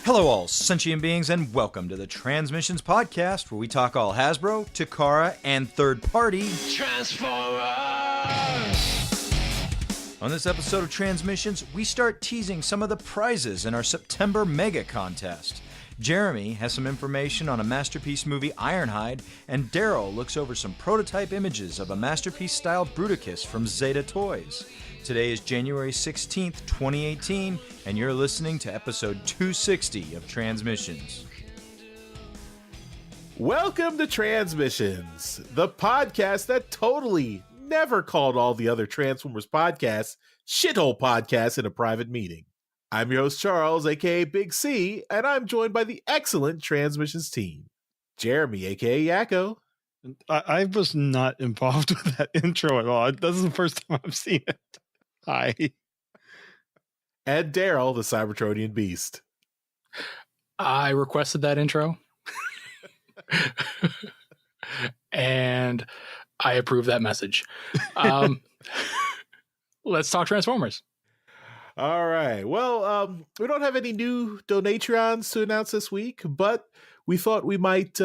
Hello all sentient beings and welcome to the TransMissions podcast where we talk all Hasbro, Takara, and third-party Transformers! On this episode of TransMissions, we start teasing some of the prizes in our September Mega Contest. Jeremy has some information on a Masterpiece Movie Ironhide, and Darryl looks over some prototype images of a Masterpiece-style Bruticus from Zeta Toys. Today is January 16th, 2018, and you're listening to episode 260 of TransMissions. Welcome to TransMissions, the podcast that totally never called all the other Transformers podcasts shithole podcasts in a private meeting. I'm your host, Charles, aka Big C, and I'm joined by the excellent TransMissions team. Jeremy, aka Yakko. I was not involved with that intro at all. This is the first time I've seen it. Hi. And Darryl, the Cybertronian Beast. I requested that intro. And I approve that message. Let's talk Transformers. All right. Well, we don't have any new donatrons to announce this week, but we thought we might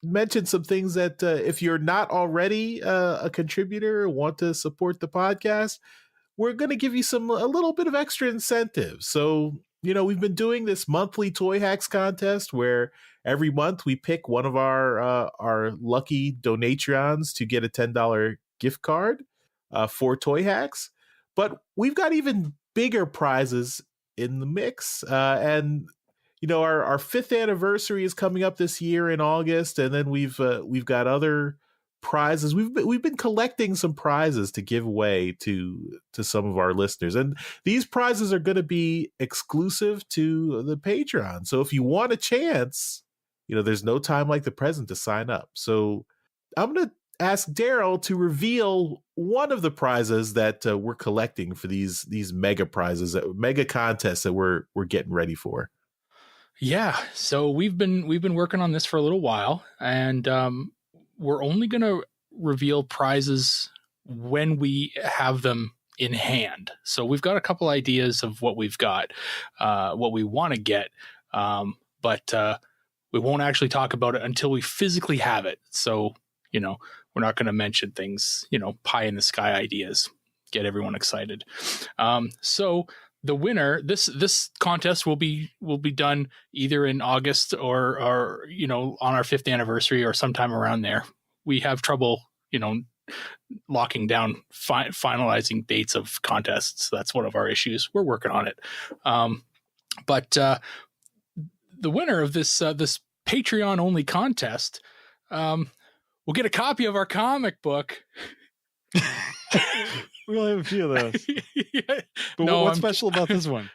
mention some things that if you're not already a contributor or want to support the podcast, we're going to give you a little bit of extra incentive. So, we've been doing this monthly Toy Hacks contest where every month we pick one of our lucky donatrons to get a $10 gift card for Toy Hacks. But we've got even bigger prizes in the mix. And our 5th anniversary is coming up this year in August, and then we've got other prizes. We've been collecting some prizes to give away to some of our listeners, and these prizes are going to be exclusive to the Patreon. So if you want a chance, there's no time like the present to sign up. So I'm going to ask Darryl to reveal one of the prizes that we're collecting for these mega prizes, mega contests that we're getting ready for. Yeah, so we've been working on this for a little while, and we're only going to reveal prizes when we have them in hand. So we've got a couple ideas of what we've got, what we want to get, but we won't actually talk about it until we physically have it. So, we're not going to mention things, pie in the sky ideas, get everyone excited. So the winner, this contest will be done either in August or on our 5th anniversary or sometime around there. We have trouble, locking down, finalizing dates of contests. That's one of our issues. We're working on it. But the winner of this Patreon only contest, we'll get a copy of our comic book. We only have a few of those. Yeah. But what's special about this one?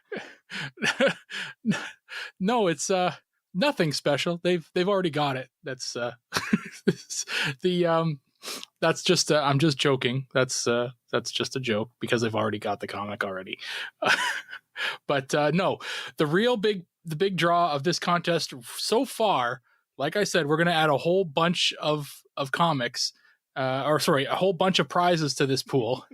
No, it's nothing special. They've already got it. That's that's just I'm just joking. That's just a joke because they've already got the comic already. But no, the big draw of this contest so far, like I said, we're going to add a whole bunch of comics, a whole bunch of prizes to this pool,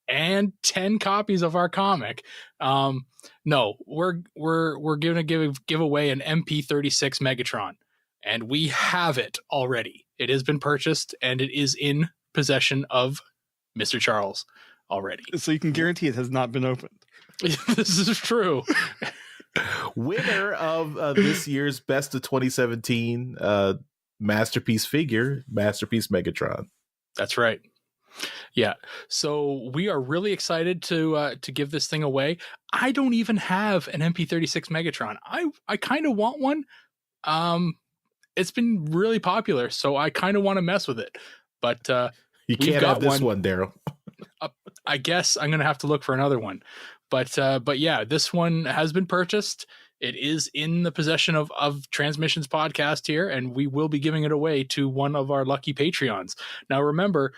and 10 copies of our comic. No, we're going to give away an MP36 Megatron, and we have it already. It has been purchased, and it is in possession of Mr. Charles already. So you can guarantee it has not been opened. This is true. Winner of this year's Best of 2017 Masterpiece figure, Masterpiece Megatron. That's right. Yeah. So we are really excited to give this thing away. I don't even have an MP36 Megatron. I kind of want one. It's been really popular, so I kind of want to mess with it. But you can't have this one, Darryl. I guess I'm going to have to look for another one. But yeah, this one has been purchased. It is in the possession of TransMissions podcast here, and we will be giving it away to one of our lucky Patreons. Now, remember,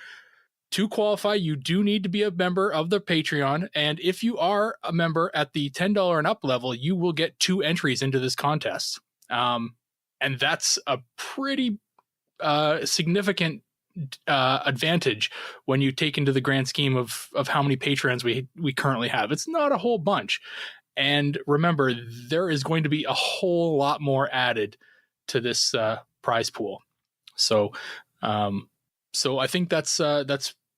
to qualify, you do need to be a member of the Patreon, and if you are a member at the $10 and up level, you will get 2 entries into this contest. And that's a pretty significant advantage when you take into the grand scheme of how many patrons we currently have. It's not a whole bunch. And remember, there is going to be a whole lot more added to this prize pool. So I think that's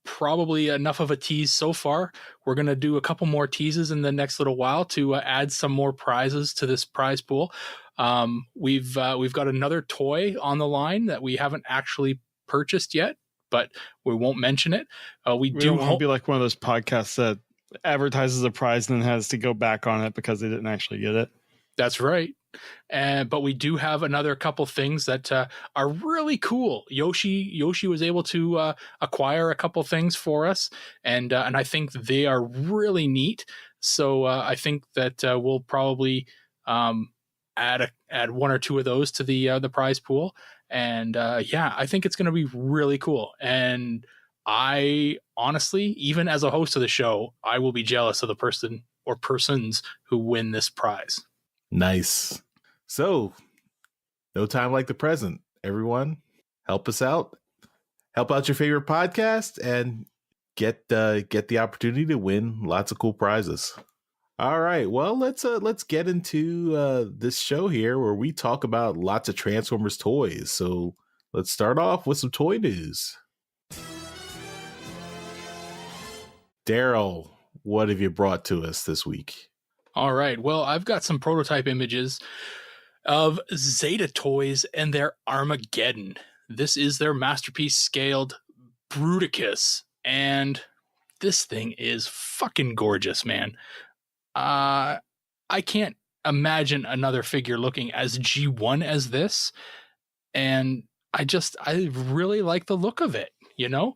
probably enough of a tease so far. We're going to do a couple more teases in the next little while to add some more prizes to this prize pool. We've got another toy on the line that we haven't actually purchased yet, but we won't mention it. We don't want to be like one of those podcasts that advertises a prize and then has to go back on it because they didn't actually get it. That's right. But we do have another couple things that are really cool. Yoshi was able to acquire a couple things for us, and I think they are really neat. So I think that we'll probably add one or two of those to the prize pool. And I think it's going to be really cool. And I honestly, even as a host of the show, I will be jealous of the person or persons who win this prize. Nice. So, no time like the present. Everyone, help us out. Help out your favorite podcast and get the opportunity to win lots of cool prizes. All right. Well, let's get into this show here where we talk about lots of Transformers toys. So, let's start off with some toy news. Darryl, what have you brought to us this week? All right. Well, I've got some prototype images of Zeta Toys and their Armageddon. This is their Masterpiece scaled Bruticus, and this thing is fucking gorgeous, man. I can't imagine another figure looking as G1 as this, and I really like the look of it, you know?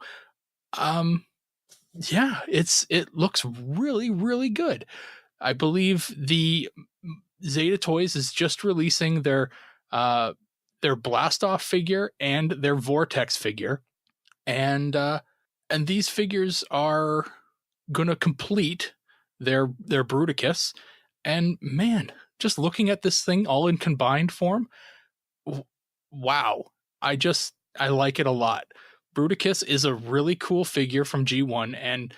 It looks really, really good. I believe the Zeta Toys is just releasing their Blast Off figure and their Vortex figure, and these figures are gonna complete their Bruticus. And man, just looking at this thing all in combined form, wow! I like it a lot. Bruticus is a really cool figure from G1, and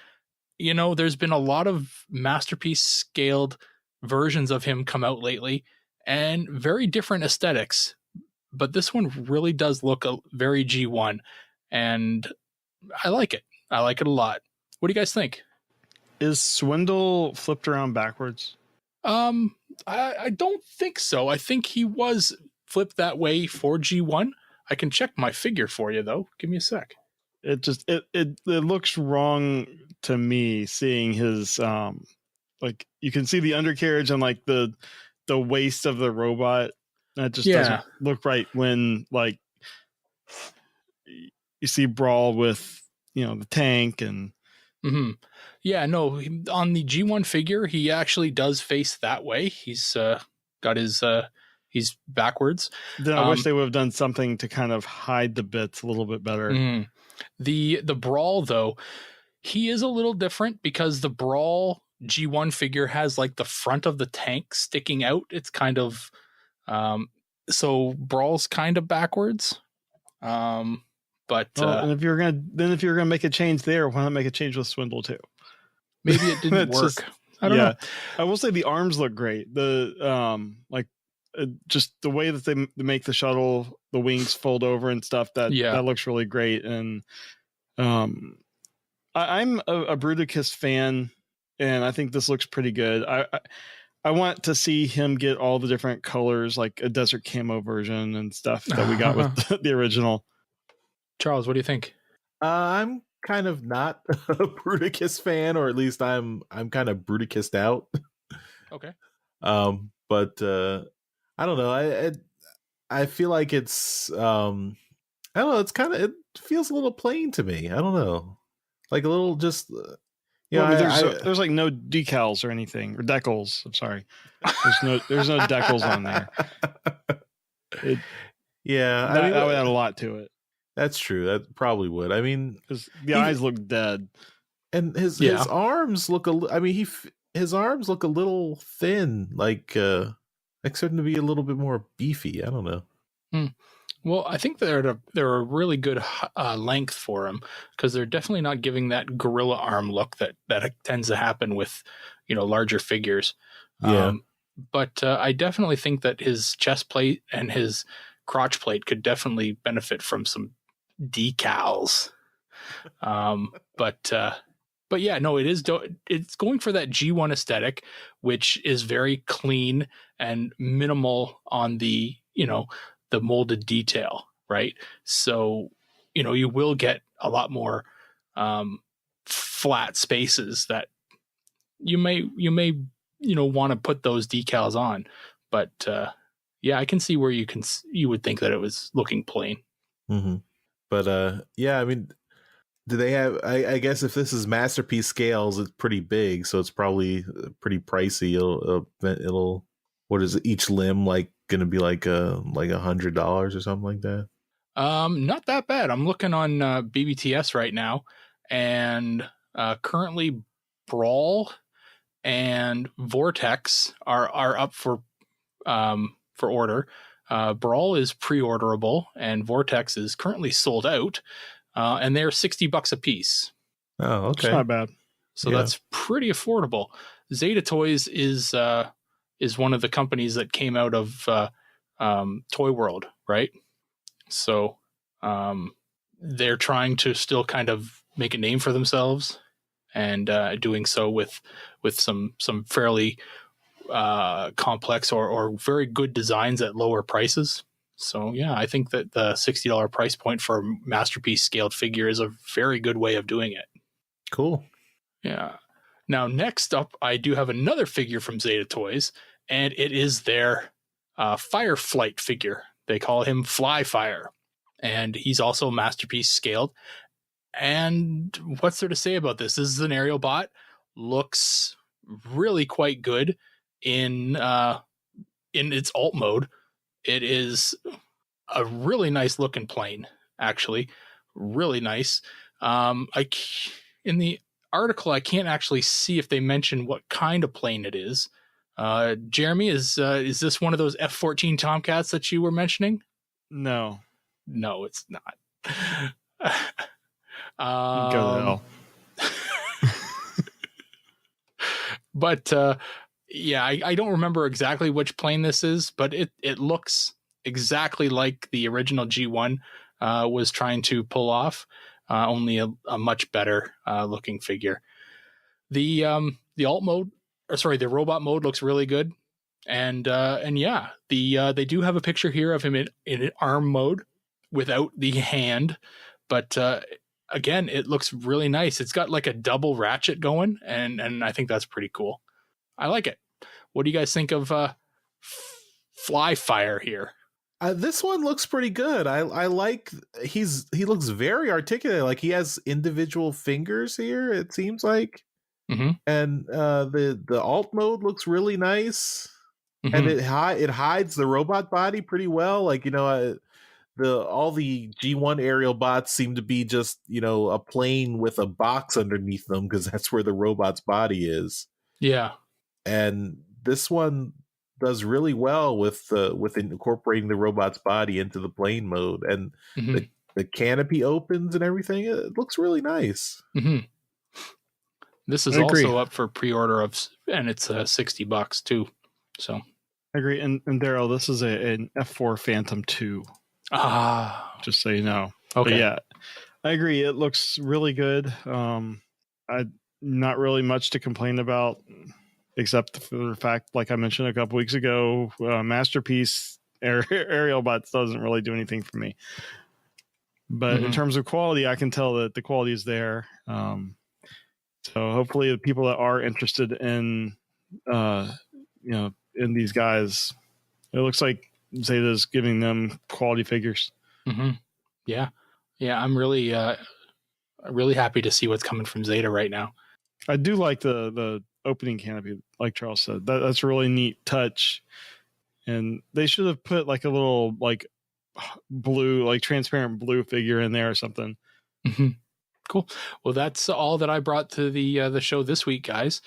you know, there's been a lot of Masterpiece scaled versions of him come out lately, and very different aesthetics. But this one really does look very G1, and I like it. I like it a lot. What do you guys think? Is Swindle flipped around backwards? I don't think so. I think he was flipped that way for G1. I can check my figure for you though. Give me a sec. It just it looks wrong to me, seeing his like you can see the undercarriage and like the waist of the robot. That just doesn't look right when like you see Brawl with, you know, the tank and yeah, no, on the G1 figure he actually does face that way. He's got his he's backwards. Then I wish they would have done something to kind of hide the bits a little bit better. The Brawl though, he is a little different because the Brawl G1 figure has like the front of the tank sticking out. It's kind of so Brawl's kind of backwards. But and if you're gonna make a change there, why not make a change with Swindle too? Maybe it didn't work. I don't know. I will say the arms look great. The just the way that they make the shuttle, the wings fold over and stuff, that looks really great. And I'm a Bruticus fan, and I think this looks pretty good. I want to see him get all the different colors, like a desert camo version and stuff that we got with the original. Charles, what do you think? I'm kind of not a Bruticus fan, or at least I'm kind of Bruticused out. Okay. But I don't know. I feel like it's I don't know. It feels a little plain to me. I don't know, like a little just. There's like no decals or anything, or decals. I'm sorry. There's no decals on there. That would add a lot to it. That's true. That probably would. I mean, because the eyes look dead, and his arms look his arms look a little thin. Like expect him to be a little bit more beefy. I don't know. Well, I think they're a really good length for him, because they're definitely not giving that gorilla arm look that tends to happen with, you know, larger figures. Yeah. But I definitely think that his chest plate and his crotch plate could definitely benefit from some decals. But yeah, no, it's going for that G1 aesthetic, which is very clean and minimal on the, the molded detail, right? So, you will get a lot more flat spaces that you may want to put those decals on. But yeah, I can see where you would think that it was looking plain. Mm-hmm. But yeah, I mean, do they have? I guess if this is Masterpiece scales, it's pretty big, so it's probably pretty pricey. It'll what is it, each limb like going to be like $100 or something like that? Not that bad. I'm looking on BBTS right now, and currently Brawl and Vortex are up for order. Brawl is pre-orderable, and Vortex is currently sold out, and they're $60 a piece. Oh, okay, it's not bad. So that's pretty affordable. Zeta Toys is one of the companies that came out of Toy World, right? So they're trying to still kind of make a name for themselves, and doing so with some fairly complex or very good designs at lower prices. So yeah, I think that the $60 price point for a Masterpiece scaled figure is a very good way of doing it. Cool. Yeah. Now, next up, I do have another figure from Zeta Toys, and it is their Fireflight figure. They call him Flyfire, and he's also Masterpiece scaled. And what's there to say about this? This is an aerial bot. Looks really quite good in its alt mode. It is a really nice looking plane, actually. Really nice. In the article, I can't actually see if they mention what kind of plane it is. Jeremy, is this one of those F-14 Tomcats that you were mentioning? No, it's not. Go to hell. But yeah, I don't remember exactly which plane this is, but it looks exactly like the original G1 was trying to pull off, only a much better looking figure. The alt mode, the robot mode looks really good, and yeah, they do have a picture here of him in arm mode without the hand, but again, it looks really nice. It's got like a double ratchet going, and I think that's pretty cool. I like it. What do you guys think of Flyfire here? This one looks pretty good. I like he looks very articulate. Like he has individual fingers here, it seems like. Mm-hmm. And the alt mode looks really nice. Mm-hmm. And it hides the robot body pretty well. Like, all the G1 aerial bots seem to be just, a plane with a box underneath them because that's where the robot's body is. Yeah. And this one does really well with incorporating the robot's body into the plane mode, and mm-hmm. the canopy opens and everything. It looks really nice. Mm-hmm. This is also up for pre-order and it's $60 too. So I agree. And Darryl, this is an F4 Phantom 2. Just so you know. Okay. But yeah, I agree. It looks really good. Not really much to complain about, except for the fact, like I mentioned a couple weeks ago, Masterpiece aerial bots doesn't really do anything for me. But mm-hmm. in terms of quality, I can tell that the quality is there. So hopefully the people that are interested in, in these guys, it looks like Zeta's giving them quality figures. Mm-hmm. Yeah. I'm really happy to see what's coming from Zeta right now. I do like the opening canopy, like Charles said. That's a really neat touch. And they should have put like a little like blue, like transparent blue figure in there or something. Mm-hmm. Cool. Well, that's all that I brought to the show this week, guys.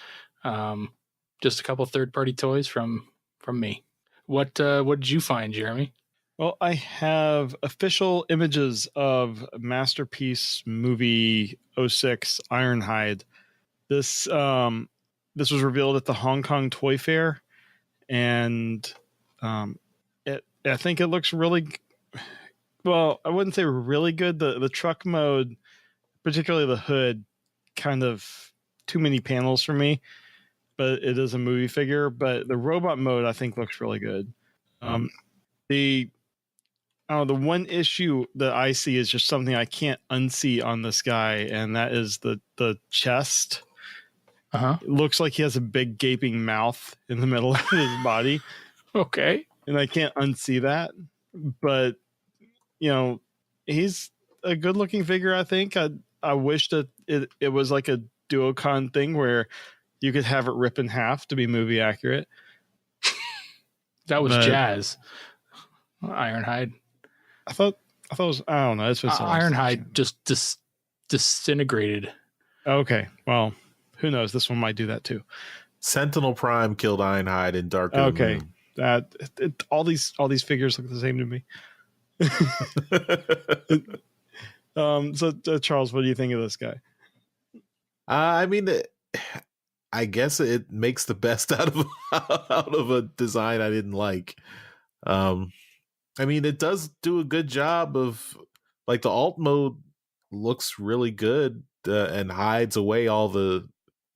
Just a couple third-party toys from me. What did you find, Jeremy? Well, I have official images of Masterpiece Movie 06 Ironhide. This this was revealed at the Hong Kong Toy Fair, and I think it looks really well. I wouldn't say really good. The truck mode, particularly the hood, kind of too many panels for me. But it is a movie figure. But the robot mode, I think, looks really good. The one issue that I see is just something I can't unsee on this guy, and that is the chest. It looks like he has a big gaping mouth in the middle of his body. Okay. And I can't unsee that. But, he's a good looking figure, I think. I wish that it was like a Duocon thing where you could have it rip in half to be movie accurate. That was Jazz. Ironhide. I thought it was, I don't know. It's Ironhide just disintegrated. Okay. Well, who knows? This one might do that too. Sentinel Prime killed Ironhide in Dark of the Moon. All these figures look the same to me. So Charles, what do you think of this guy? I mean, I guess it makes the best out of a design I didn't like. I mean, it does do a good job of, like, the alt mode looks really good and hides away all the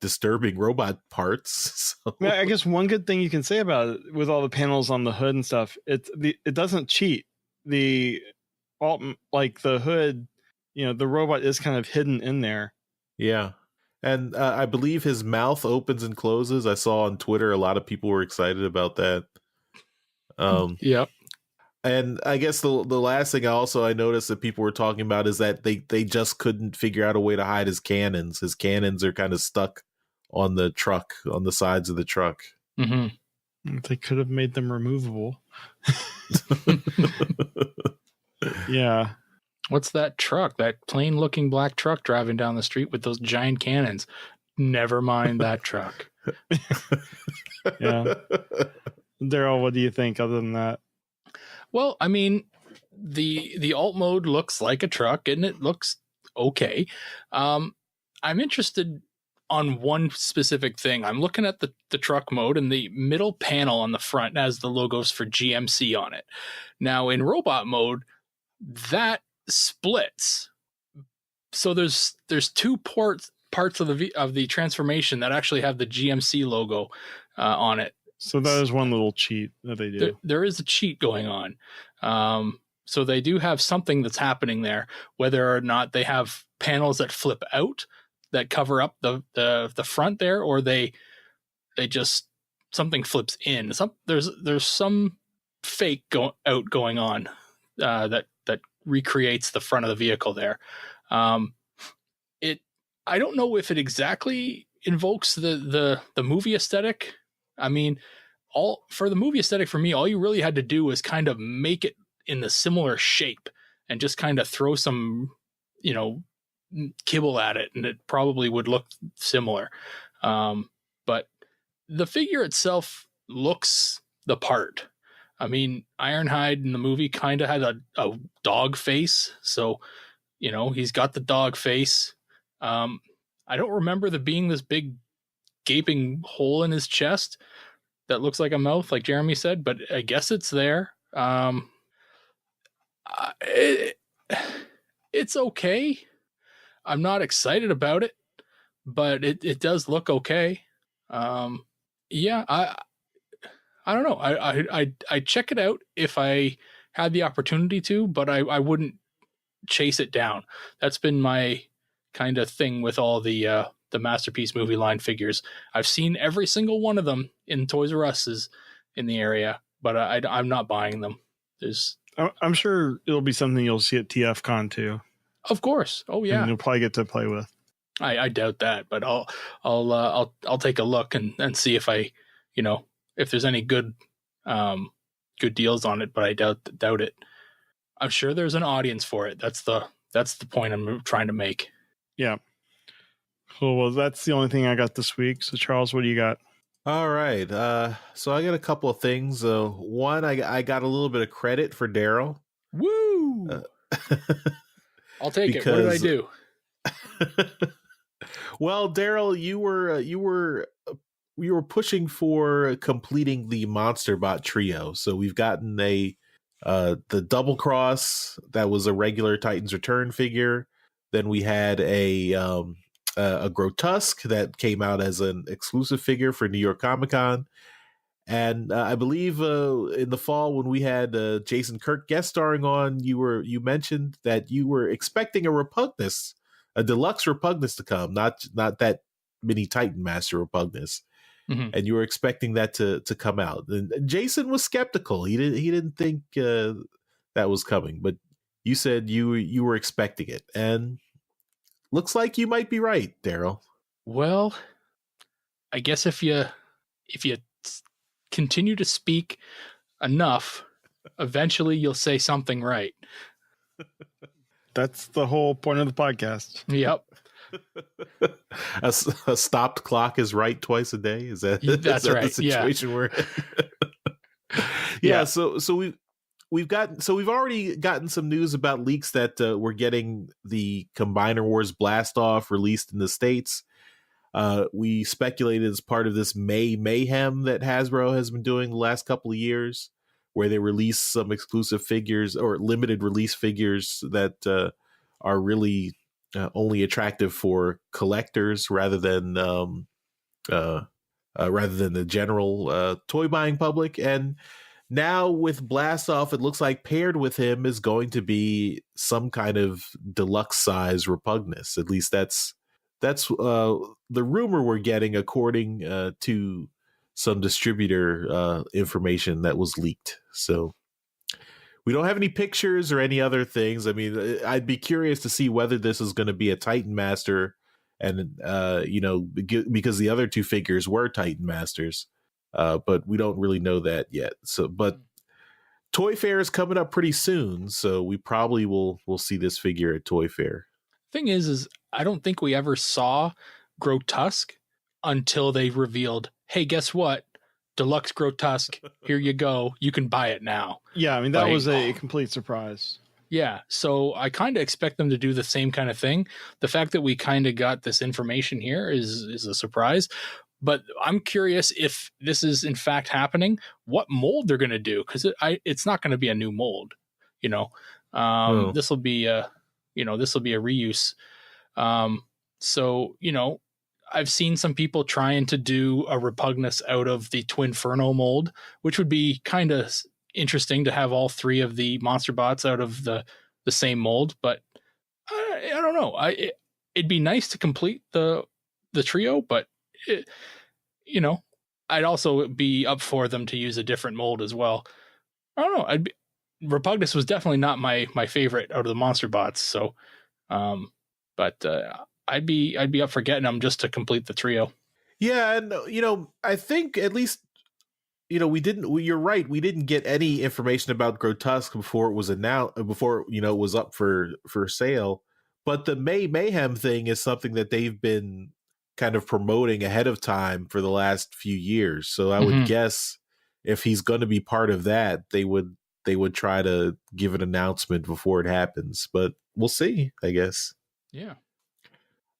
disturbing robot parts. So. Yeah, I guess one good thing you can say about it, with all the panels on the hood and stuff, it doesn't cheat. The alt, like the hood, the robot is kind of hidden in there. Yeah. And I believe his mouth opens and closes. I saw on Twitter a lot of people were excited about that. Yep. And I guess the last thing I noticed that people were talking about is that they just couldn't figure out a way to hide his cannons. His cannons are kind of stuck on the truck, on the sides of the truck. Mm-hmm. They could have made them removable. Yeah. What's that truck? That plain looking black truck driving down the street with those giant cannons. Never mind that truck. Yeah. Darryl, what do you think other than that? Well, I mean, the alt mode looks like a truck and it looks okay. I'm interested on one specific thing. I'm looking at the truck mode, and the middle panel on the front has the logos for GMC on it. Now in robot mode, that splits. So there's two parts of the transformation that actually have the GMC logo on it. So that is one little cheat that they do. There is a cheat going on. So they do have something that's happening there, whether or not they have panels that flip out that cover up the front there, or they just, something flips in. There's some fake going on that recreates the front of the vehicle there. I don't know if it exactly invokes the movie aesthetic. I mean, for the movie aesthetic, for me, all you really had to do was kind of make it in the similar shape and just kind of throw some, kibble at it, and it probably would look similar. But the figure itself looks the part. I mean, Ironhide in the movie kind of had a dog face. So, he's got the dog face. I don't remember there being this big gaping hole in his chest that looks like a mouth, like Jeremy said, but I guess it's there. It's okay. I'm not excited about it, but it does look okay. Yeah, I don't know. I'd check it out if I had the opportunity to, but I wouldn't chase it down. That's been my kind of thing with all the Masterpiece movie line figures. I've seen every single one of them in Toys R Us's in the area, but I'm not buying them. I'm sure it'll be something you'll see at TFCon too. Of course. Oh yeah. And you'll probably get to play with. I doubt that, but I'll take a look and see if I, if there's any good deals on it, but I doubt it. I'm sure there's an audience for it. That's the point I'm trying to make. Yeah. Cool. Well, that's the only thing I got this week. So Charles, what do you got? All right. So I got a couple of things. One, I got a little bit of credit for Darryl. Woo! I'll take it. What did I do? Well, Darryl, you were were pushing for completing the Monsterbot trio. So we've gotten the Double Cross that was a regular Titans Return figure. Then we had a Grotesque that came out as an exclusive figure for New York Comic Con. And I believe in the fall when we had Jason Kirk guest starring on, you mentioned that you were expecting a deluxe Repugnus to come, not that mini Titan Master Repugnus, and you were expecting that to come out. And Jason was skeptical; he didn't think that was coming, but you said you were expecting it, and looks like you might be right, Darryl. Well, I guess if you continue to speak enough, eventually you'll say something right. That's the whole point of the podcast. Yep. A stopped clock is right twice a day. Is that that's is that right? The situation we're in? Yeah. So we've already gotten some news about leaks that we're getting the Combiner Wars Blast Off released in the States. We speculated as part of this May Mayhem that Hasbro has been doing the last couple of years, where they release some exclusive figures or limited release figures that are really only attractive for collectors rather than the general toy buying public. And now with Blast Off, it looks like paired with him is going to be some kind of deluxe size Repugnus. At least that's the rumor we're getting, according to some distributor information that was leaked. So we don't have any pictures or any other things. I mean, I'd be curious to see whether this is going to be a Titan Master, and because the other two figures were Titan Masters, but we don't really know that yet. So, but Toy Fair is coming up pretty soon, so we probably will see this figure at Toy Fair. Thing is I don't think we ever saw Grotesque until they revealed, hey, guess what? Deluxe Grotesque, here you go. You can buy it now. Yeah, I mean, that was a complete surprise. Yeah, so I kind of expect them to do the same kind of thing. The fact that we kind of got this information here is a surprise. But I'm curious if this is in fact happening, what mold they're going to do, because it's not going to be a new mold. This will be a reuse. So, I've seen some people trying to do a Repugnus out of the Twinferno mold, which would be kind of interesting to have all three of the Monsterbots out of the same mold. But I don't know. It'd be nice to complete the trio, but I'd also be up for them to use a different mold as well. I don't know. Repugnus was definitely not my favorite out of the Monsterbots. So, but I'd be up for getting them just to complete the trio. Yeah, and I think at least you're right. We didn't get any information about Grotesque before it was announced, before it was up for sale. But the May Mayhem thing is something that they've been kind of promoting ahead of time for the last few years. So I would guess if he's going to be part of that, they would try to give an announcement before it happens. But we'll see, I guess. Yeah.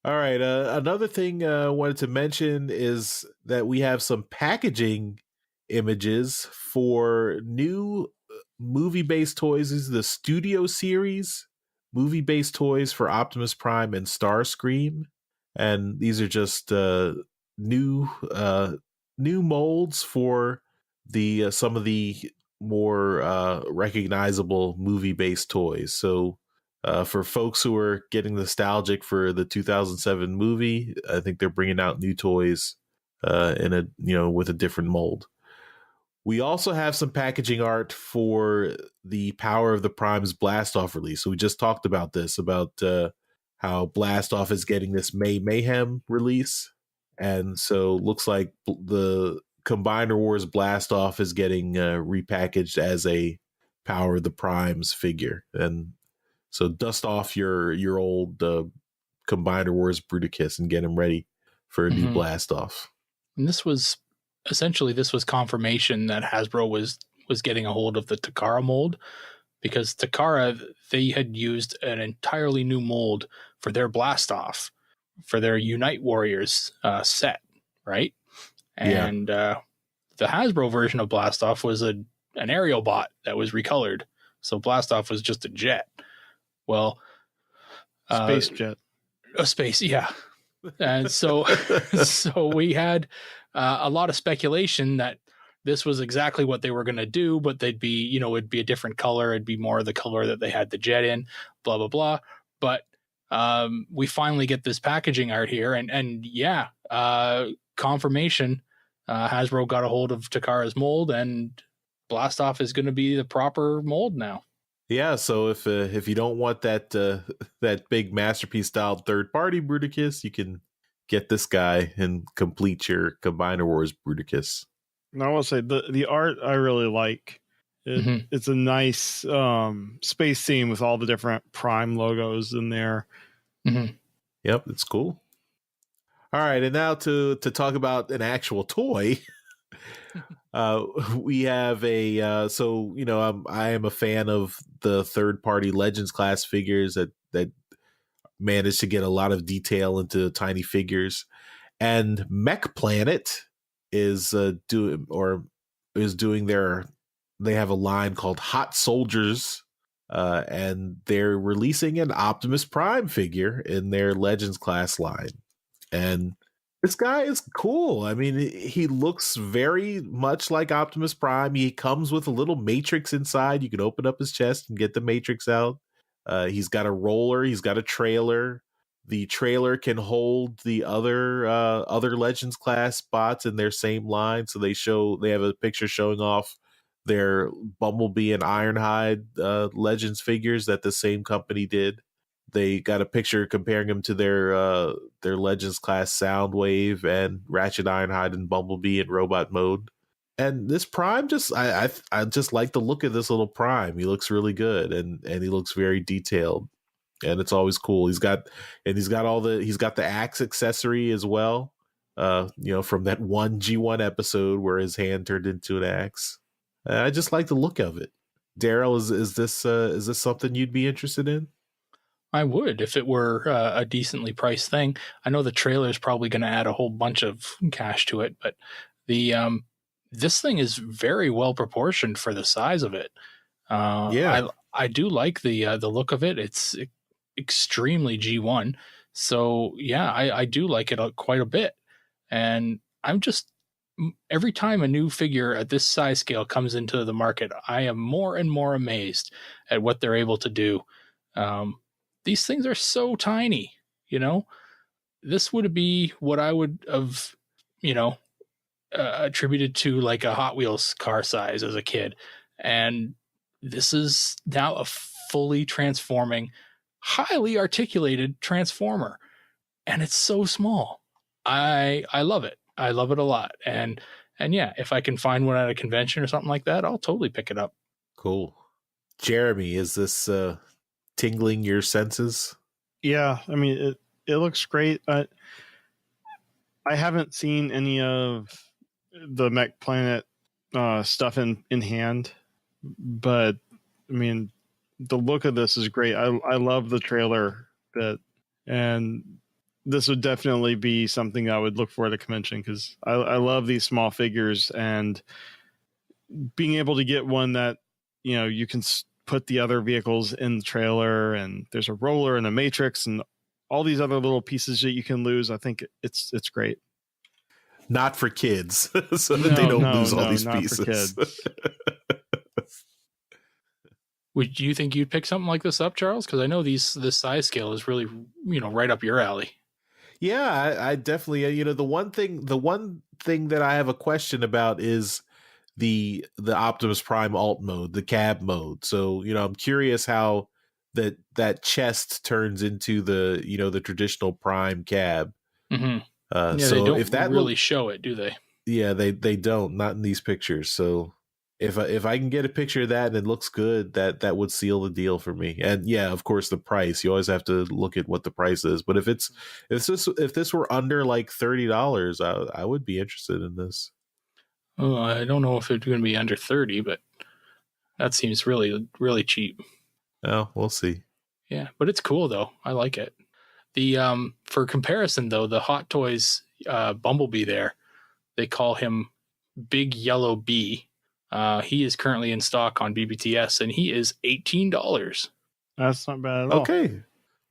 All right. Another thing I wanted to mention is that we have some packaging images for new movie-based toys. This is the Studio Series movie-based toys for Optimus Prime and Starscream. And these are just new molds for the some of the more recognizable movie-based toys. So for folks who are getting nostalgic for the 2007 movie, I think they're bringing out new toys with a different mold. We also have some packaging art for the Power of the Prime's Blast Off release. So we just talked about this, about how Blast Off is getting this May Mayhem release. And so looks like the Combiner Wars Blast Off is getting repackaged as a Power of the Prime's figure. And so dust off your old Combiner Wars Bruticus and get him ready for a new Blast Off. And this was confirmation that Hasbro was getting a hold of the Takara mold, because Takara, they had used an entirely new mold for their Blast Off, for their Unite Warriors set, right? And the Hasbro version of Blastoff was an aerial bot that was recolored. So Blastoff was just a jet. Well, space jet. A space, yeah. And so we had a lot of speculation that this was exactly what they were going to do, but they'd be, it'd be a different color. It'd be more of the color that they had the jet in, blah, blah, blah. But we finally get this packaging art here. And confirmation, Hasbro got a hold of Takara's mold, and Blastoff is going to be the proper mold now. Yeah, so if you don't want that big Masterpiece style third party Bruticus, you can get this guy and complete your Combiner Wars Bruticus. And I will say the art I really like. It's a nice space scene with all the different Prime logos in there. Yep, it's cool. All right, and now to talk about an actual toy. We have I am a fan of the third party Legends class figures that manage to get a lot of detail into tiny figures, and Mech Planet is doing they have a line called Hot Soldiers, and they're releasing an Optimus Prime figure in their Legends class line. And this guy is cool. I mean, he looks very much like Optimus Prime. He comes with a little matrix inside. You can open up his chest and get the matrix out. He's got a roller. He's got a trailer. The trailer can hold the other Legends class bots in their same line. So they have a picture showing off their Bumblebee and Ironhide Legends figures that the same company did. They got a picture comparing them to their Legends class Soundwave and Ratchet Ironhide and Bumblebee in robot mode. And this Prime, I just like the look of this little Prime. He looks really good, and he looks very detailed, and it's always cool. He's got the axe accessory as well. From that one G1 episode where his hand turned into an axe. I just like the look of it. Darryl, is this something you'd be interested in? I would, if it were a decently priced thing. I know the trailer is probably going to add a whole bunch of cash to it, but this thing is very well proportioned for the size of it. I do like the look of it. It's extremely G1. So yeah, I do like it quite a bit. And I'm just, every time a new figure at this size scale comes into the market, I am more and more amazed at what they're able to do. These things are so tiny, this would be what I would have, attributed to like a Hot Wheels car size as a kid. And this is now a fully transforming, highly articulated transformer. And it's so small. I love it. I love it a lot. And yeah, if I can find one at a convention or something like that, I'll totally pick it up. Cool. Jeremy, is this tingling your senses? Yeah, I mean it looks great. I haven't seen any of the Mech Planet stuff in hand, but I mean the look of this is great. I love the trailer bit, and this would definitely be something I would look for at a convention because I love these small figures, and being able to get one that you can put the other vehicles in the trailer, and there's a roller and a matrix and all these other little pieces that you can lose. I think it's great. Not for kids, so that they don't lose all these pieces. Would you think you'd pick something like this up, Charles? Because I know this size scale is really right up your alley. Yeah, I definitely. The one thing that I have a question about is the Optimus Prime alt mode, the cab mode. So I'm curious how that chest turns into the traditional Prime cab. Mm-hmm. So they don't if that really show it, do they? Yeah, they don't, not in these pictures. So if I can get a picture of that and it looks good, that would seal the deal for me. And yeah, of course, the price. You always have to look at what the price is. But if this were under like $30, I would be interested in this. Oh, I don't know if it's going to be under 30, but that seems really, really cheap. Oh, we'll see. Yeah, but it's cool though. I like it. The for comparison though, the Hot Toys Bumblebee there, They call him Big Yellow Bee. He is currently in stock on BBTS, and he is $18. That's not bad at all. Okay.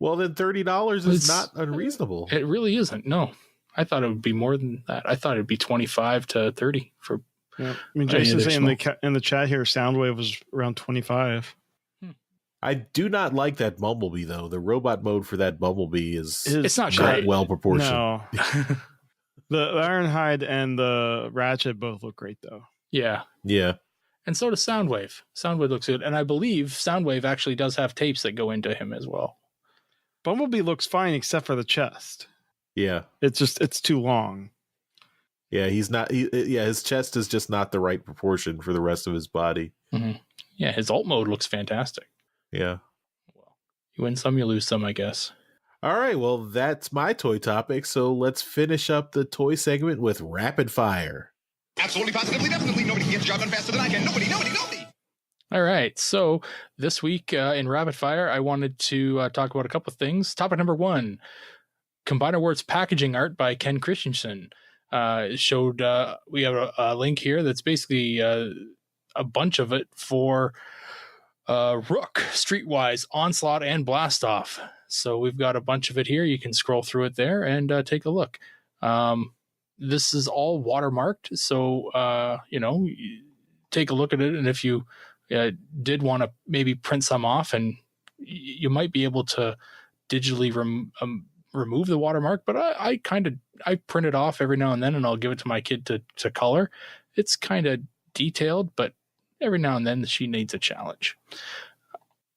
Well, then $30 is not unreasonable. It really isn't. No, I thought it would be more than that. I thought it'd be 25 to 30 for. Yeah. I mean, Jason's saying in the chat here, Soundwave was around 25. I do not like that Bumblebee, though. The robot mode for that Bumblebee is it's not well proportioned. No. The Ironhide and the Ratchet both look great, though. Yeah. Yeah. And so does Soundwave. Soundwave looks good. And I believe Soundwave actually does have tapes that go into him as well. Bumblebee looks fine except for the chest. Yeah. It's too long. Yeah, his chest is just not the right proportion for the rest of his body. Mm-hmm. Yeah, his alt mode looks fantastic. Yeah. Well, you win some, you lose some, I guess. All right, well, that's my toy topic. So let's finish up the toy segment with rapid fire. Absolutely, positively, definitely. Nobody can get the job done faster than I can. Nobody. All right. So this week in rapid fire, I wanted to talk about a couple of things. Topic number 1, Combiner Words packaging art by Ken Christensen. Showed we have a link here that's basically a bunch of it for Rook, Streetwise, Onslaught, and Blastoff. So we've got a bunch of it here. You can scroll through it there and take a look. This is all watermarked, so take a look at it. And if you did want to maybe print some off, and you might be able to digitally remove the watermark, but I print it off every now and then, and I'll give it to my kid to color. It's kind of detailed, but every now and then she needs a challenge.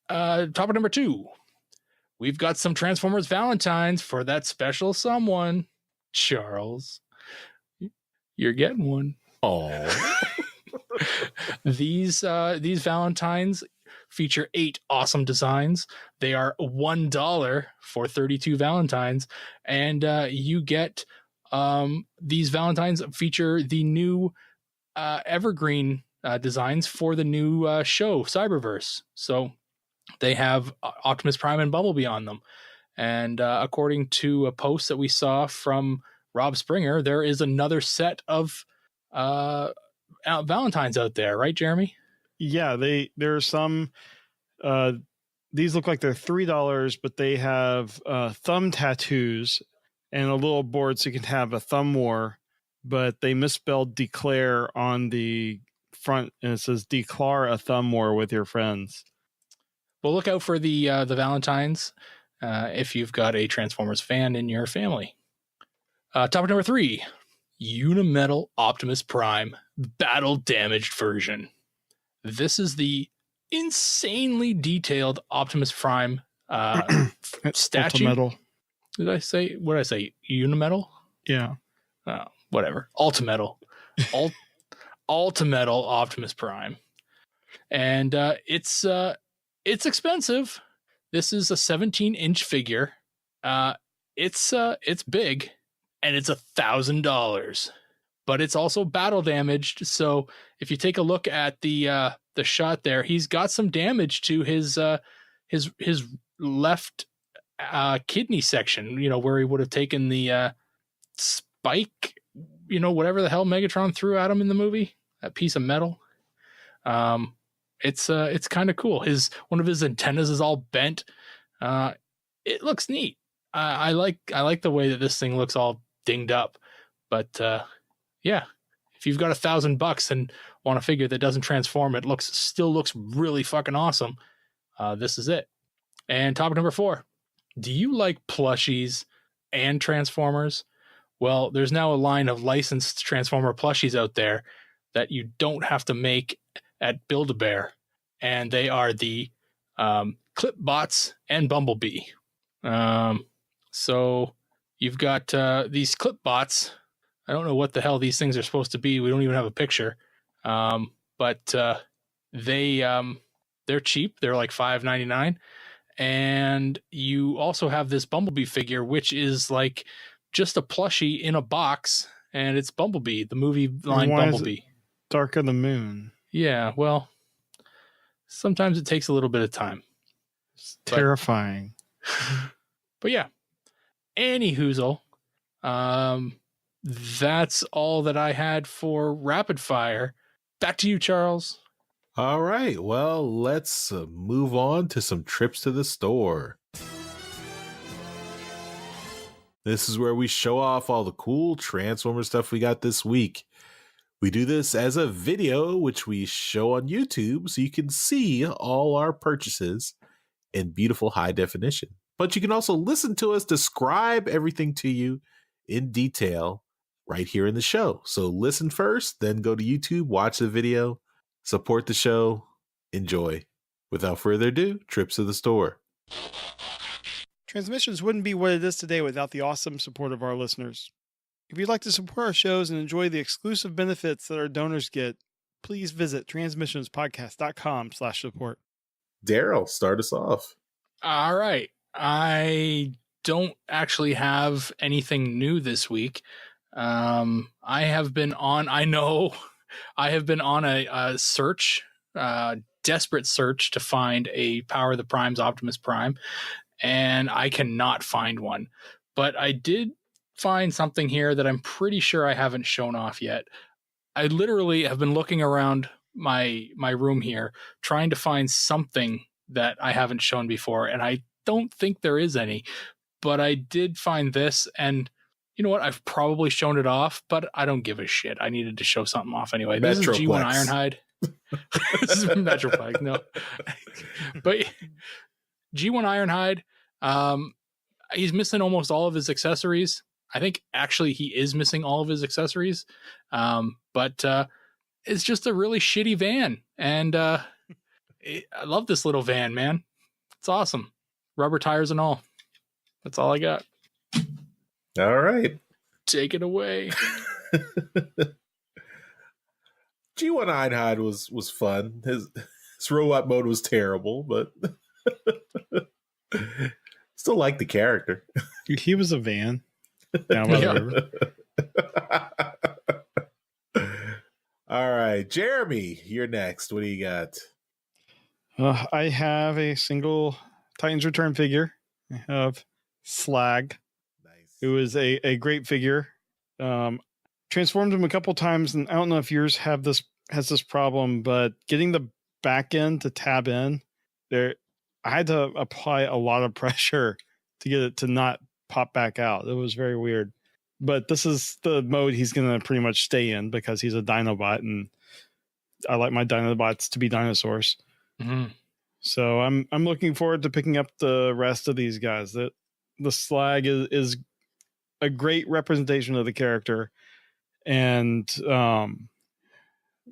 Topic number 2. We've got some Transformers Valentines for that special someone. Charles, you're getting one. Oh, These Valentines feature 8 awesome designs. They are $1 for 32 Valentines, and you get these Valentines feature the new evergreen designs for the new show Cyberverse. So they have Optimus Prime and Bumblebee on them. And according to a post that we saw from Rob Springer, there is another set of Valentines out there, right, Jeremy? Yeah, there are some. These look like they're $3, but they have thumb tattoos and a little board so you can have a thumb war. But they misspelled declare on the front, and it says declare a thumb war with your friends. Well, look out for the Valentines if you've got a Transformers fan in your family. Topic number 3, Unimetal Optimus Prime battle damaged version. This is the insanely detailed Optimus Prime statue. Ultimetal. What did I say? Unimetal? Yeah. Whatever. Ultimetal. Ultimetal Optimus Prime. And it's expensive. This is a 17-inch figure. It's big, and it's $1,000. But it's also battle damaged. So if you take a look at the shot there, he's got some damage to his left kidney section. Where he would have taken the spike. Whatever the hell Megatron threw at him in the movie, that piece of metal. It's kind of cool. One of his antennas is all bent. It looks neat. I like the way that this thing looks all dinged up. But yeah, if you've got $1,000 and want a figure that doesn't transform, it still looks really fucking awesome. This is it. And topic number 4: do you like plushies and Transformers? Well, there's now a line of licensed Transformer plushies out there that you don't have to make at Build-A-Bear, and they are the Clipbots and Bumblebee. So you've got these Clipbots. I don't know what the hell these things are supposed to be. We don't even have a picture. But they're cheap. They're like $5.99. And you also have this Bumblebee figure, which is like just a plushie in a box, and it's Bumblebee, the movie line Bumblebee. Dark of the Moon. Yeah, well, sometimes it takes a little bit of time. It's terrifying. But yeah, any hoozle. that's all that I had for rapid fire. Back to you, Charles. All right. Well, let's move on to some trips to the store. This is where we show off all the cool Transformer stuff we got this week. We do this as a video, which we show on YouTube, so you can see all our purchases in beautiful high definition. But you can also listen to us describe everything to you in detail right here in the show. So listen first, then go to YouTube, watch the video, support the show, enjoy. Without further ado, trips to the store. Transmissions wouldn't be what it is today without the awesome support of our listeners. If you'd like to support our shows and enjoy the exclusive benefits that our donors get, please visit transmissionspodcast.com/support. Darryl, start us off. All right. I don't actually have anything new this week. I have been on a search, desperate search to find a Power of the Primes Optimus Prime, and I cannot find one. But I did find something here that I'm pretty sure I haven't shown off yet. I literally have been looking around my room here trying to find something that I haven't shown before, and I don't think there is any. But I did find this, and you know what? I've probably shown it off, but I don't give a shit. I needed to show something off anyway. This is G1 Ironhide. This is Metroplex, no. But G1 Ironhide, he's missing almost all of his accessories. I think actually he is missing all of his accessories. But it's just a really shitty van. And I love this little van, man. It's awesome. Rubber tires and all. That's all I got. All right. Take it away. G1 Ironhide was fun. His robot mode was terrible, but still like the character. He was a van. Yeah. All right, Jeremy, you're next. What do you got? I have a single Titans Return figure. I have Slag. Nice. It was a great figure. Transformed him a couple times, and I don't know if yours has this problem, but getting the back end to tab in there, I had to apply a lot of pressure to get it to not pop back out. It was very weird. But this is the mode he's going to pretty much stay in because he's a Dinobot, and I like my Dinobots to be dinosaurs. Mm-hmm. So I'm looking forward to picking up the rest of these guys. The Slag is a great representation of the character, and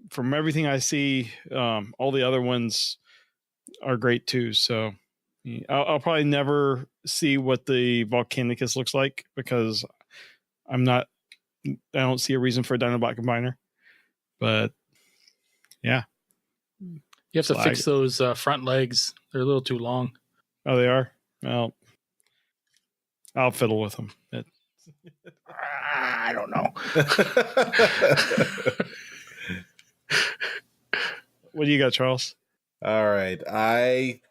from everything I see, all the other ones are great too. So I'll probably never see what the Volcanicus looks like because I don't see a reason for a Dinobot combiner. But yeah. You have to fix those front legs. They're a little too long. Oh, they are? Well, I'll fiddle with them. I don't know. What do you got, Charles? All right. I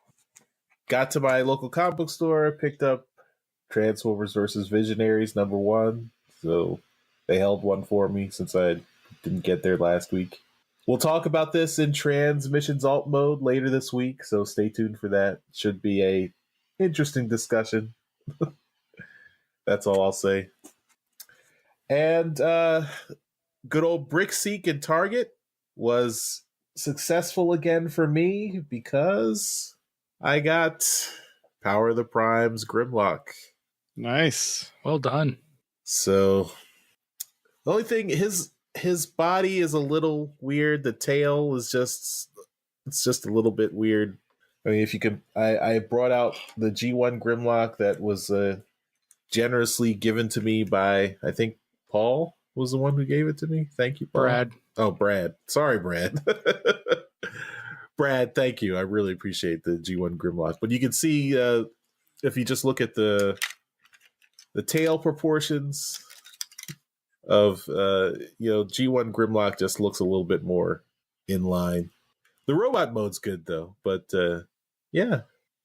got to my local comic book store, picked up Transformers vs. Visionaries #1. So they held one for me since I didn't get there last week. We'll talk about this in Transmissions alt mode later this week, so stay tuned for that. Should be a interesting discussion. That's all I'll say. And good old Brickseek and Target was successful again for me because I got Power of the Primes Grimlock. Nice. Well done. So the only thing, his body is a little weird. The tail is just a little bit weird. I mean, if you can, I brought out the G1 Grimlock that was generously given to me by, I think Paul was the one who gave it to me. Thank you, Paul. Brad. Oh, Brad. Sorry, Brad. Brad, thank you. I really appreciate the G1 Grimlock. But you can see if you just look at the tail proportions of G1 Grimlock just looks a little bit more in line. The robot mode's good though, but yeah.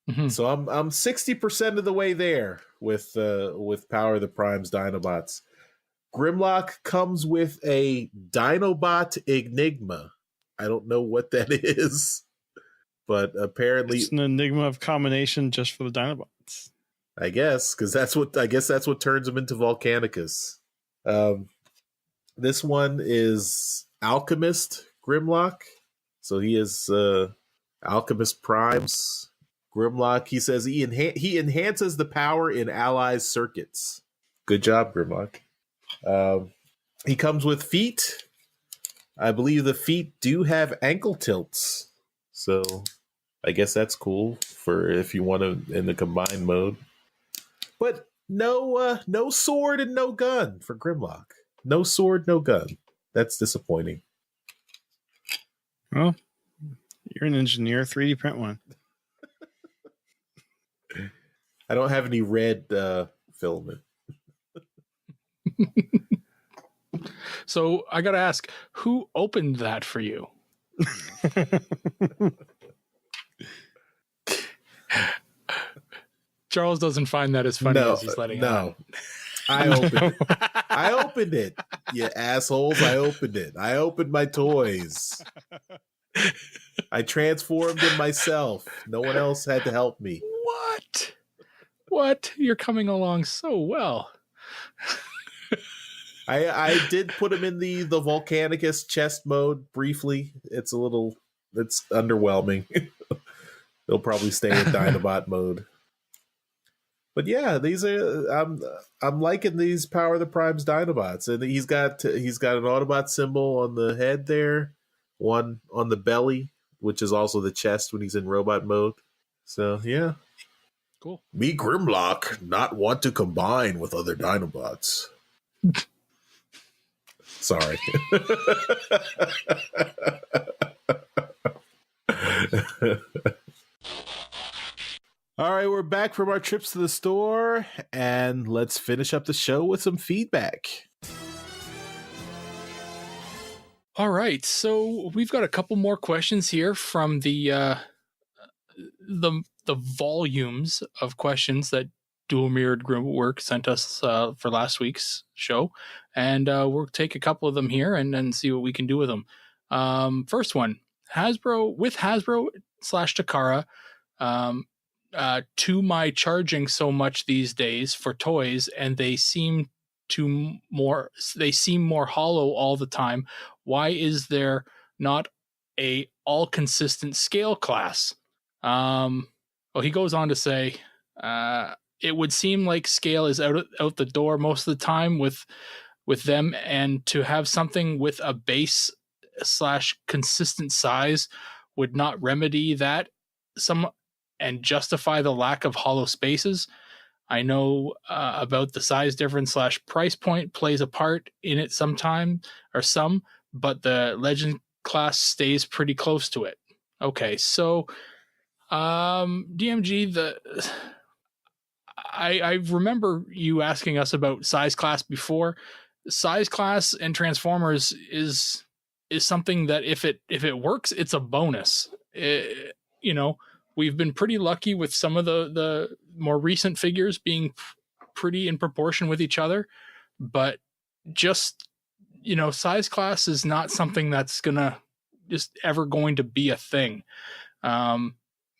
Mm-hmm. So I'm 60% of the way there with Power of the Primes Dinobots. Grimlock comes with a Dinobot Enigma. I don't know what that is, but apparently it's an Enigma of combination just for the Dinobots. I guess, because that's what turns him into Volcanicus. This one is Alchemist Grimlock. So he is Alchemist Primes Grimlock. He says he enhances the power in allies' circuits. Good job, Grimlock. He comes with feet. I believe the feet do have ankle tilts. So I guess that's cool for if you want to in the combined mode. But no sword and no gun for Grimlock. No sword, no gun. That's disappointing. Well, you're an engineer. 3D print one. I don't have any red filament. So I got to ask, who opened that for you? Charles doesn't find that as funny as he's letting on. I opened it. You assholes. I opened it. I opened my toys. I transformed them myself. No one else had to help me. What? You're coming along so well. I did put him in the Volcanicus chest mode briefly. It's underwhelming. They'll probably stay in Dinobot mode. But yeah, these are I'm liking these Power of the Primes Dinobots, and he's got an Autobot symbol on the head there, one on the belly, which is also the chest when he's in robot mode. So yeah, cool. Me Grimlock not want to combine with other Dinobots. Sorry. All right, we're back from our trips to the store, and let's finish up the show with some feedback. All right, so we've got a couple more questions here from the volumes of questions that Dual Mirrored Grimwork sent us for last week's show, and we'll take a couple of them here and then see what we can do with them. First one, Hasbro/Takara. To my charging so much these days for toys, and they seem more hollow all the time. Why is there not a all consistent scale class? Well, he goes on to say, it would seem like scale is out the door most of the time with them, and to have something with a base / consistent size would not remedy that and justify the lack of hollow spaces. I know about the size difference / price point plays a part in it sometime or some, but the Legend class stays pretty close to it. Okay, so DMG, I remember you asking us about size class before. Size class and Transformers is something that if it works, it's a bonus. We've been pretty lucky with some of the more recent figures being pretty in proportion with each other, but just, size class is not something that's ever going to be a thing.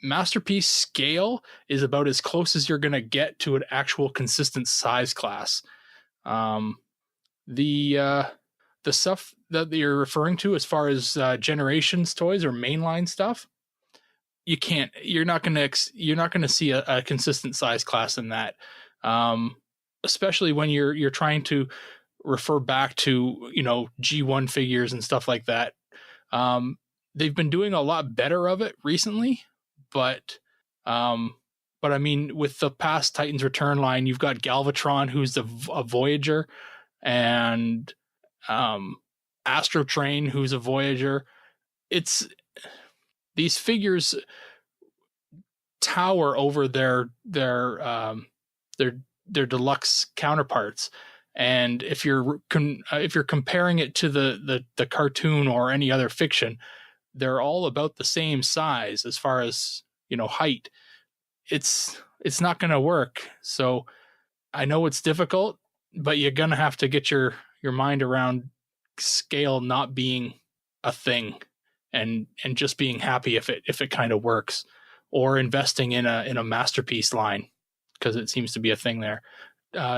Masterpiece scale is about as close as you're going to get to an actual consistent size class. The stuff that you're referring to as far as Generations toys or mainline stuff, you're not going to see a consistent size class in that. Especially when you're trying to refer back to, G1 figures and stuff like that. They've been doing a lot better of it recently, but I mean, with the past Titans Return line, you've got Galvatron, who's a Voyager, and Astro Train, who's a Voyager. These figures tower over their deluxe counterparts, and if you're comparing it to the cartoon or any other fiction, they're all about the same size as far as height. It's not going to work. So I know it's difficult. but you're gonna have to get your mind around scale not being a thing, and just being happy if it kind of works, or investing in a Masterpiece line, because it seems to be a thing there.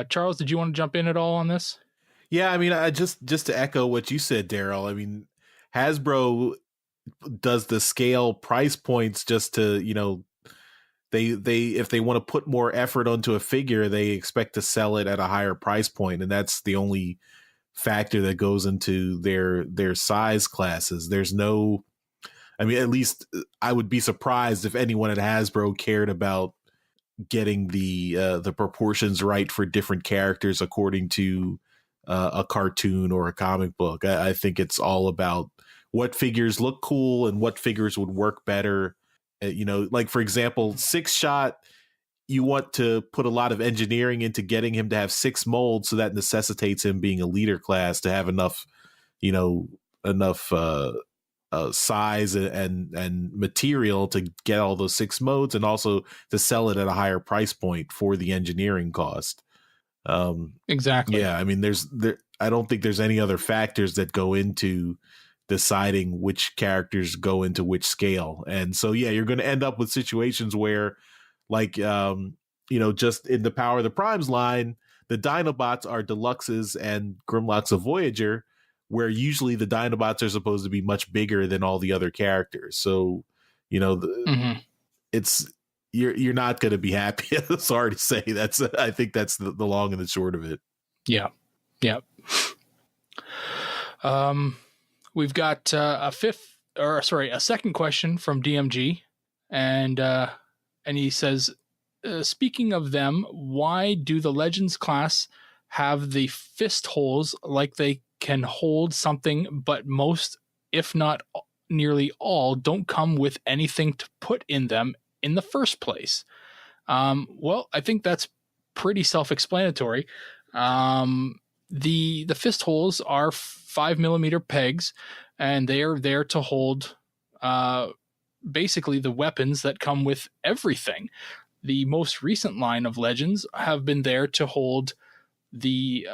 Charles, did you want to jump in at all on this? Yeah, I mean, I just to echo what you said, Darryl. I mean, Hasbro does the scale price points just to, you know, they if they want to put more effort onto a figure, they expect to sell it at a higher price point, and that's the only factor that goes into their size classes. There's no, I mean, at least I would be surprised if anyone at Hasbro cared about getting the proportions right for different characters according to a cartoon or a comic book. I think it's all about what figures look cool and what figures would work better. You know, like for example, 6-Shot, you want to put a lot of engineering into getting him to have 6 molds, so that necessitates him being a leader class to have enough, you know, enough size and material to get all those 6 modes, and also to sell it at a higher price point for the engineering cost. Exactly. Yeah, I mean, I don't think there's any other factors that go into deciding which characters go into which scale. And so, yeah, you're going to end up with situations where, like, you know, just in the Power of the Primes line, the Dinobots are deluxes and Grimlocks of Voyager, where usually the Dinobots are supposed to be much bigger than all the other characters. So, you know, it's you're not going to be happy. Sorry to say. I think that's the long and the short of it. Yeah. We've got a second question from DMG, and he says, speaking of them, why do the Legends class have the fist holes like they can hold something, but most, if not nearly all, don't come with anything to put in them in the first place? Well, I think that's pretty self-explanatory. The fist holes are 5mm pegs, and they are there to hold basically the weapons that come with everything. The most recent line of Legends have been there to hold the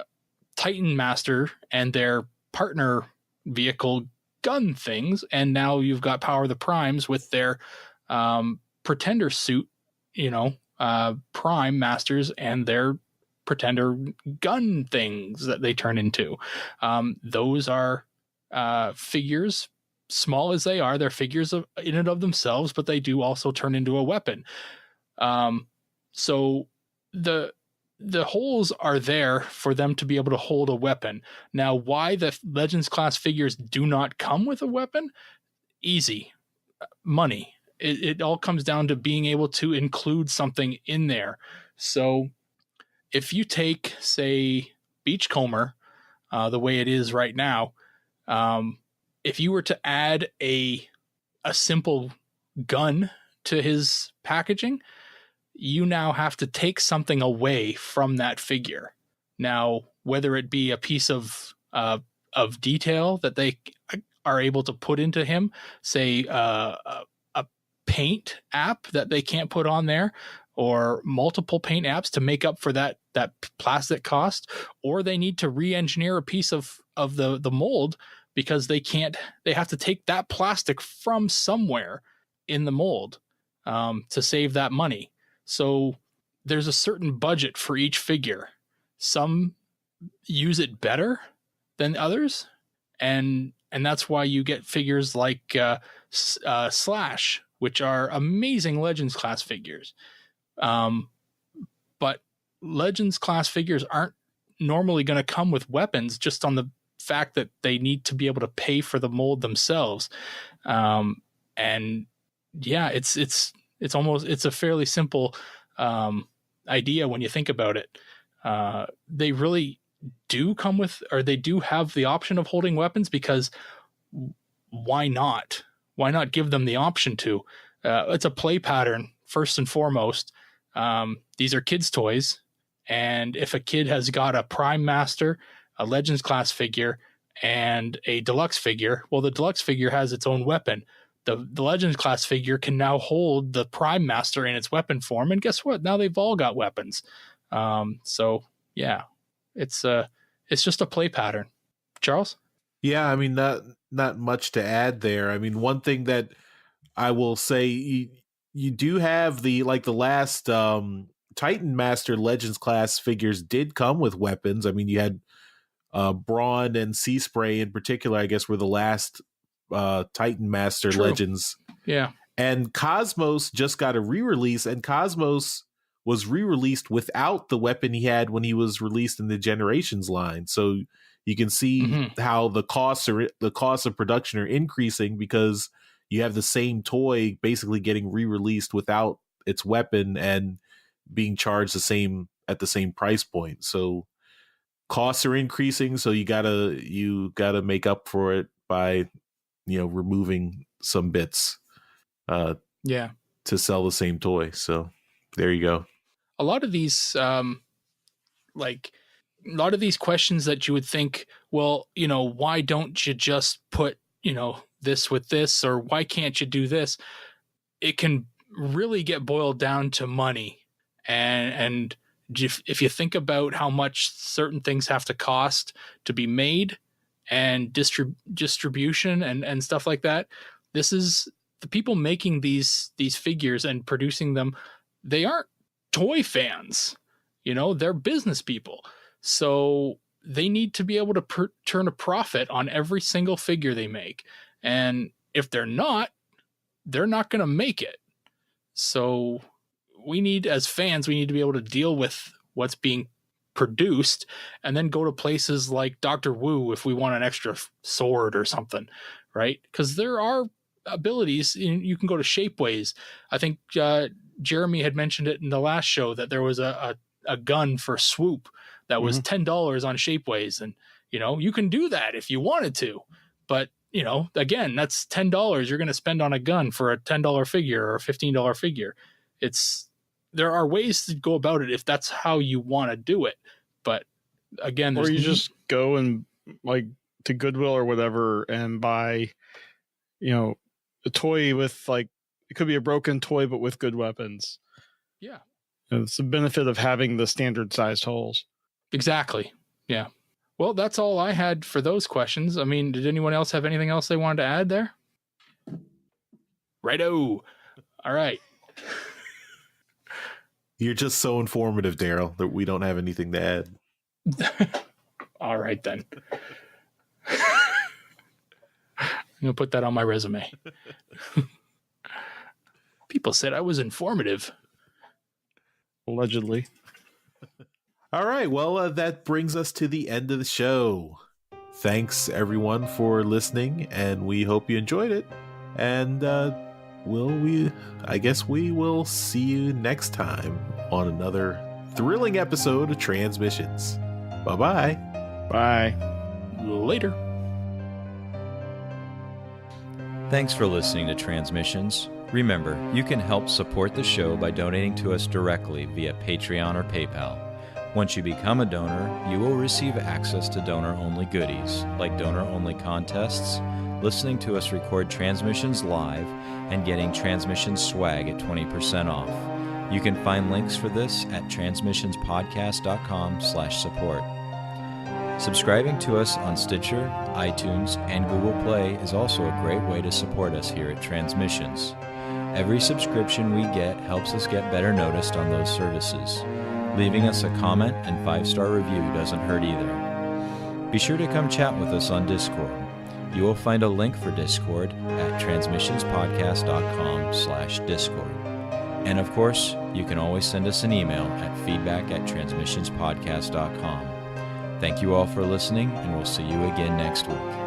Titan Master and their partner vehicle gun things, and now you've got Power of the Primes with their Pretender suit, you know, Prime Masters and their Pretender gun things that they turn into. Those are figures, small as they are. They're figures in and of themselves, but they do also turn into a weapon. So the holes are there for them to be able to hold a weapon. Now, why the Legends class figures do not come with a weapon? Easy. Money. It all comes down to being able to include something in there. So if you take, say, Beachcomber, the way it is right now, if you were to add a simple gun to his packaging, you now have to take something away from that figure. Now, whether it be a piece of detail that they are able to put into him, say a paint app that they can't put on there, or multiple paint apps to make up for that plastic cost, or they need to re-engineer a piece of the mold because they have to take that plastic from somewhere in the mold to save that money. So there's a certain budget for each figure. Some use it better than others, and that's why you get figures like Slash, which are amazing Legends class figures. But Legends class figures aren't normally going to come with weapons, just on the fact that they need to be able to pay for the mold themselves. And yeah, it's a fairly simple idea when you think about it. They really do come with, or they do have the option of holding weapons, because why not? Why not give them the option to? It's a play pattern, first and foremost. These are kids' toys, and if a kid has got a Prime Master, a Legends class figure, and a deluxe figure, well, the deluxe figure has its own weapon. The Legends class figure can now hold the Prime Master in its weapon form, and guess what? Now they've all got weapons. So yeah, it's just a play pattern. Charles? Yeah, I mean, not much to add there. I mean, one thing that I will say, you do have the last Titan Master Legends class figures did come with weapons. I mean, you had Brawn and Sea Spray in particular, I guess, were the last Titan Master Legends. Yeah. And Cosmos just got a re-release, and Cosmos was re-released without the weapon he had when he was released in the Generations line. So you can see how the costs of production are increasing because you have the same toy basically getting re-released without its weapon and being charged at the same price point. So costs are increasing, so you gotta make up for it by removing some bits to sell the same toy. So there you go. A lot of these questions that you would think, well, why don't you just put this with this, or why can't you do this? It can really get boiled down to money. And if you think about how much certain things have to cost to be made and distribution and stuff like that, this is the people making these figures and producing them. They aren't toy fans, they're business people. So they need to be able to turn a profit on every single figure they make. And if they're not going to make it. So as fans, we need to be able to deal with what's being produced and then go to places like Dr. Wu if we want an extra sword or something, right? Because there are abilities. You can go to Shapeways. I think Jeremy had mentioned it in the last show that there was a gun for Swoop that was $10 on Shapeways. And, you can do that if you wanted to. But, again, that's $10 you're going to spend on a gun for a $10 figure or a $15 figure. There are ways to go about it if that's how you want to do it. But again, or you just go and to Goodwill or whatever and buy, a toy with it could be a broken toy, but with good weapons. Yeah. It's the benefit of having the standard sized holes. Exactly. Yeah. Well, that's all I had for those questions. I mean, did anyone else have anything else they wanted to add there? Righto. All right. You're just so informative, Darryl, that we don't have anything to add. All right, then. I'm going to put that on my resume. People said I was informative. Allegedly. All right. Well, that brings us to the end of the show. Thanks, everyone, for listening, and we hope you enjoyed it. And I guess we will see you next time on another thrilling episode of Transmissions. Bye-bye. Bye. Later. Thanks for listening to Transmissions. Remember, you can help support the show by donating to us directly via Patreon or PayPal. Once you become a donor, you will receive access to donor-only goodies, like donor-only contests, listening to us record Transmissions live, and getting Transmissions swag at 20% off. You can find links for this at transmissionspodcast.com/support. Subscribing to us on Stitcher, iTunes, and Google Play is also a great way to support us here at Transmissions. Every subscription we get helps us get better noticed on those services. Leaving us a comment and 5-star review doesn't hurt either. Be sure to come chat with us on Discord. You will find a link for Discord at transmissionspodcast.com/Discord. And of course, you can always send us an email at feedback@transmissionspodcast.com. Thank you all for listening, and we'll see you again next week.